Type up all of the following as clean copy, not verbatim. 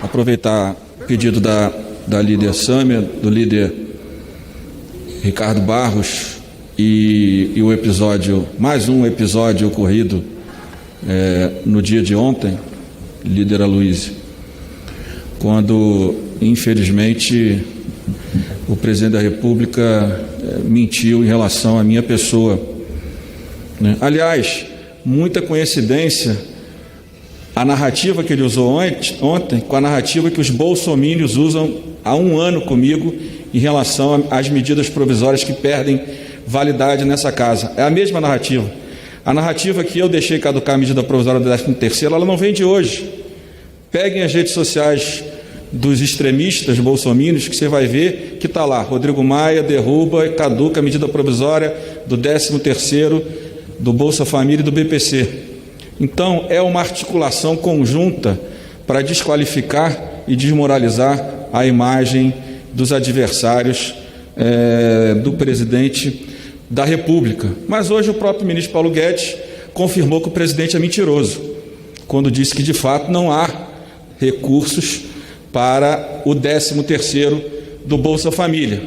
aproveitar o pedido da líder Sâmia, do líder Ricardo Barros e o episódio, mais um episódio ocorrido no dia de ontem, líder Aloysio, quando, infelizmente, o presidente da República mentiu em relação à minha pessoa. Aliás, muita coincidência a narrativa que ele usou ontem com a narrativa que os bolsomínios usam há um ano comigo em relação às medidas provisórias que perdem validade nessa casa. É a mesma narrativa. A narrativa que eu deixei caducar a medida provisória do 13º, ela não vem de hoje. Peguem as redes sociais dos extremistas bolsomínios, que você vai ver que está lá: Rodrigo Maia derruba e caduca a medida provisória do 13º do Bolsa Família e do BPC. Então, é uma articulação conjunta para desqualificar e desmoralizar a imagem dos adversários do presidente da República. Mas hoje o próprio ministro Paulo Guedes confirmou que o presidente é mentiroso, quando disse que, de fato, não há recursos para o 13º do Bolsa Família.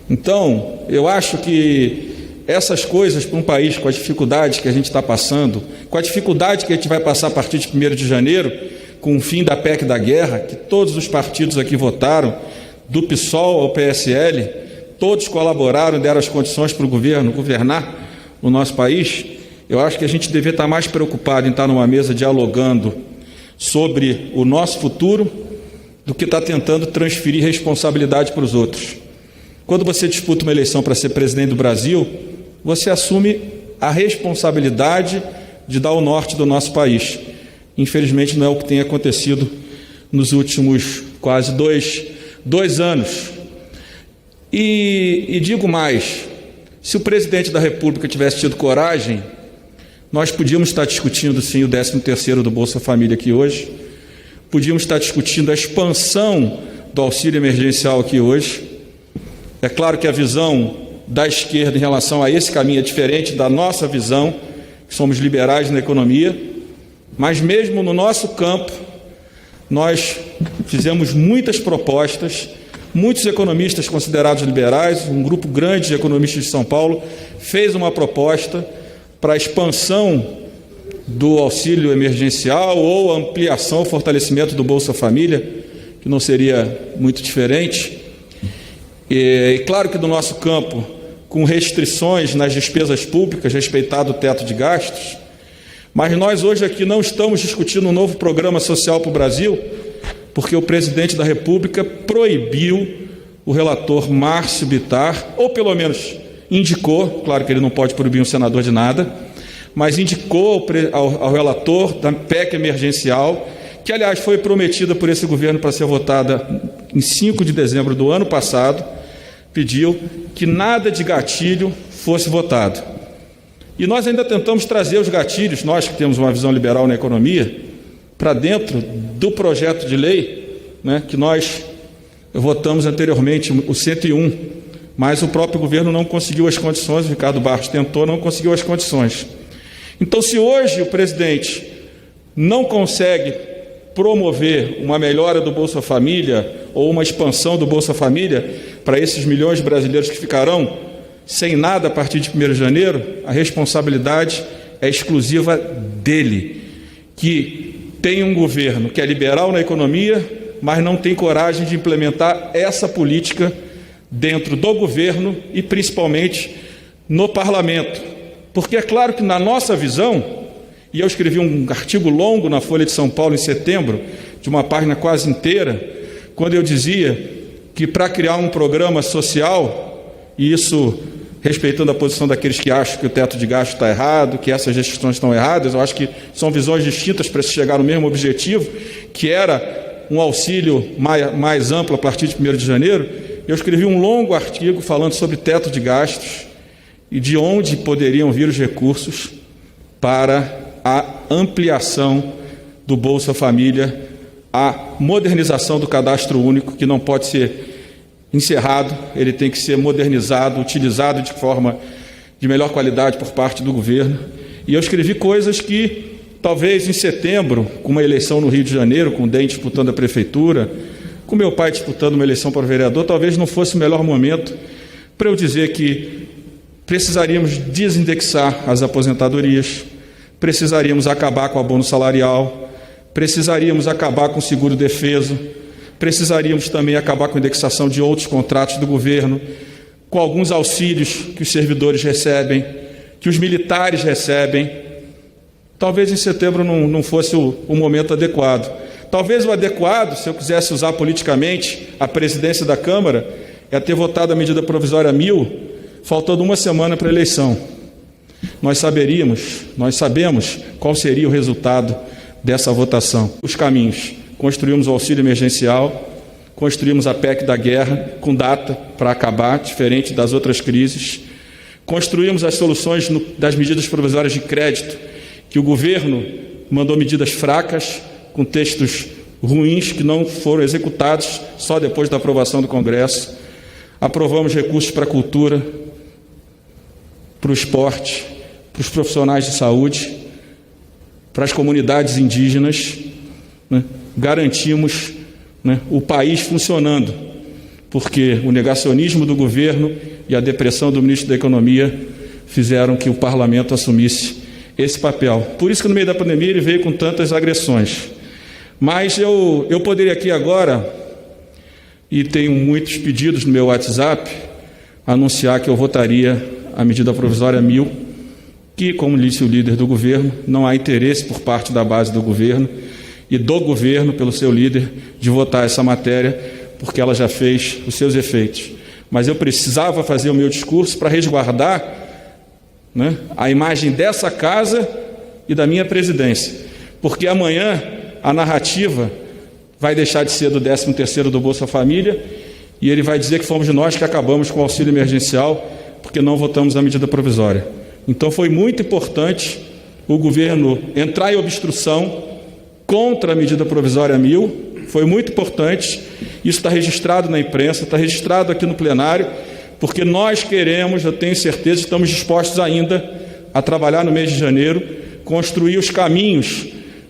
Então, eu acho que essas coisas, para um país com a dificuldade que a gente está passando, com a dificuldade que a gente vai passar a partir de 1º de janeiro, com o fim da PEC da guerra, que todos os partidos aqui votaram, do PSOL ao PSL, todos colaboraram, deram as condições para o governo governar o nosso país. Eu acho que a gente deveria estar mais preocupado em estar numa mesa dialogando sobre o nosso futuro do que estar tentando transferir responsabilidade para os outros. Quando você disputa uma eleição para ser presidente do Brasil, você assume a responsabilidade de dar o norte do nosso país. Infelizmente, não é o que tem acontecido nos últimos quase dois anos. E digo mais, se o presidente da República tivesse tido coragem, nós podíamos estar discutindo, sim, o 13º do Bolsa Família aqui hoje, podíamos estar discutindo a expansão do auxílio emergencial aqui hoje. É claro que a visão da esquerda em relação a esse caminho é diferente da nossa visão, que somos liberais na economia, mas mesmo no nosso campo, nós fizemos muitas propostas, muitos economistas considerados liberais, um grupo grande de economistas de São Paulo, fez uma proposta para a expansão do auxílio emergencial ou ampliação, fortalecimento do Bolsa Família, que não seria muito diferente. E claro que no nosso campo, com restrições nas despesas públicas, respeitado o teto de gastos, mas nós hoje aqui não estamos discutindo um novo programa social para o Brasil, porque o presidente da República proibiu o relator Márcio Bittar, ou pelo menos indicou, claro que ele não pode proibir um senador de nada, mas indicou ao relator da PEC emergencial, que aliás foi prometida por esse governo para ser votada em 5 de dezembro do ano passado, pediu que nada de gatilho fosse votado. E nós ainda tentamos trazer os gatilhos, nós que temos uma visão liberal na economia, para dentro do projeto de lei, que nós votamos anteriormente, o 101, mas o próprio governo não conseguiu as condições, o Ricardo Barros tentou, não conseguiu as condições. Então, se hoje o presidente não consegue promover uma melhora do Bolsa Família ou uma expansão do Bolsa Família para esses milhões de brasileiros que ficarão sem nada a partir de 1º de janeiro, a responsabilidade é exclusiva dele, que tem um governo que é liberal na economia, mas não tem coragem de implementar essa política dentro do governo e principalmente no parlamento. Porque é claro que na nossa visão, e eu escrevi um artigo longo na Folha de São Paulo em setembro, de uma página quase inteira, quando eu dizia que para criar um programa social, e isso respeitando a posição daqueles que acham que o teto de gasto está errado, que essas restrições estão erradas, eu acho que são visões distintas para se chegar no mesmo objetivo, que era um auxílio mais amplo a partir de 1º de janeiro, eu escrevi um longo artigo falando sobre teto de gastos e de onde poderiam vir os recursos para a ampliação do Bolsa Família, a modernização do cadastro único, que não pode ser encerrado, ele tem que ser modernizado, utilizado de forma de melhor qualidade por parte do governo. E eu escrevi coisas que Talvez em setembro, com uma eleição no Rio de Janeiro, com o DEM disputando a prefeitura, com meu pai disputando uma eleição para vereador, talvez não fosse o melhor momento para eu dizer que precisaríamos desindexar as aposentadorias, precisaríamos acabar com o abono salarial, precisaríamos acabar com o seguro-defeso, precisaríamos também acabar com a indexação de outros contratos do governo, com alguns auxílios que os servidores recebem, que os militares recebem. Talvez em setembro não fosse o momento adequado. Talvez o adequado, se eu quisesse usar politicamente a presidência da Câmara, é ter votado a medida provisória 1000, faltando uma semana para a eleição. Nós sabemos qual seria o resultado dessa votação. Os caminhos: construímos o auxílio emergencial, construímos a PEC da guerra, com data para acabar, diferente das outras crises, construímos as soluções das medidas provisórias de crédito, que o governo mandou medidas fracas, com textos ruins que não foram executados só depois da aprovação do Congresso. Aprovamos recursos para a cultura, para o esporte, para os profissionais de saúde, para as comunidades indígenas, né? Garantimos, né, o país funcionando, porque o negacionismo do governo e a depressão do ministro da Economia fizeram que o parlamento assumisse esse papel. Por isso que no meio da pandemia ele veio com tantas agressões. Mas eu poderia aqui agora, e tenho muitos pedidos no meu WhatsApp, anunciar que eu votaria a medida provisória 1000, que, como disse o líder do governo, não há interesse por parte da base do governo e do governo, pelo seu líder, de votar essa matéria, porque ela já fez os seus efeitos. Mas eu precisava fazer o meu discurso para resguardar, né, a imagem dessa casa e da minha presidência, porque amanhã a narrativa vai deixar de ser do 13º do Bolsa Família e ele vai dizer que fomos nós que acabamos com o auxílio emergencial porque não votamos a medida provisória. Então foi muito importante o governo entrar em obstrução contra a medida provisória 1000, foi muito importante, isso está registrado na imprensa, está registrado aqui no plenário, porque nós queremos, eu tenho certeza, estamos dispostos ainda a trabalhar no mês de janeiro, construir os caminhos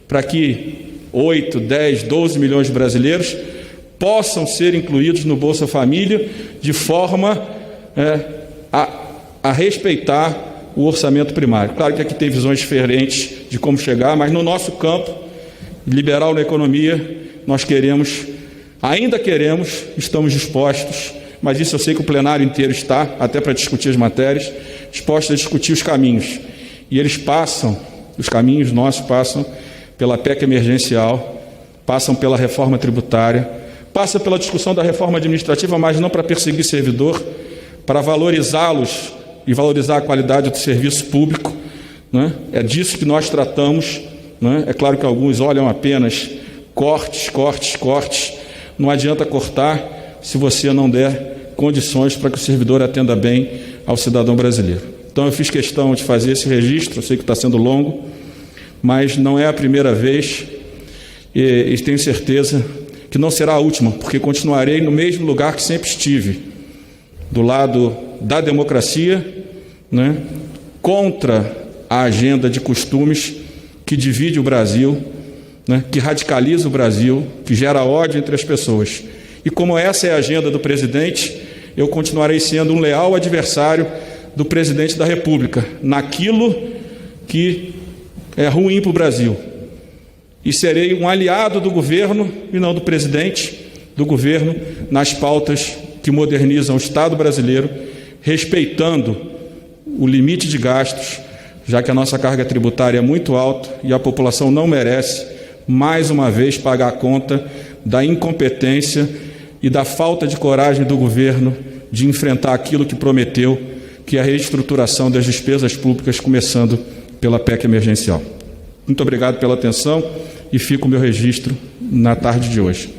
para que 8, 10, 12 milhões de brasileiros possam ser incluídos no Bolsa Família de forma a respeitar o orçamento primário. Claro que aqui tem visões diferentes de como chegar, mas no nosso campo liberal na economia, nós ainda queremos, estamos dispostos, mas isso eu sei que o plenário inteiro está, até para discutir as matérias, dispostos a discutir os caminhos. E eles passam, os caminhos nossos passam pela PEC emergencial, passam pela reforma tributária, passa pela discussão da reforma administrativa, mas não para perseguir servidor, para valorizá-los e valorizar a qualidade do serviço público, né? É disso que nós tratamos, né? É claro que alguns olham apenas cortes, não adianta cortar se você não der condições para que o servidor atenda bem ao cidadão brasileiro. Então eu fiz questão de fazer esse registro, eu sei que está sendo longo, mas não é a primeira vez e tenho certeza que não será a última, porque continuarei no mesmo lugar que sempre estive, do lado da democracia, né, contra a agenda de costumes que divide o Brasil, né, que radicaliza o Brasil, que gera ódio entre as pessoas. E como essa é a agenda do presidente, eu continuarei sendo um leal adversário do presidente da República, naquilo que é ruim para o Brasil. E serei um aliado do governo, e não do presidente, do governo, nas pautas que modernizam o Estado brasileiro, respeitando o limite de gastos, já que a nossa carga tributária é muito alta e a população não merece, mais uma vez, pagar a conta da incompetência e da falta de coragem do governo de enfrentar aquilo que prometeu, que é a reestruturação das despesas públicas, começando pela PEC emergencial. Muito obrigado pela atenção e fica o meu registro na tarde de hoje.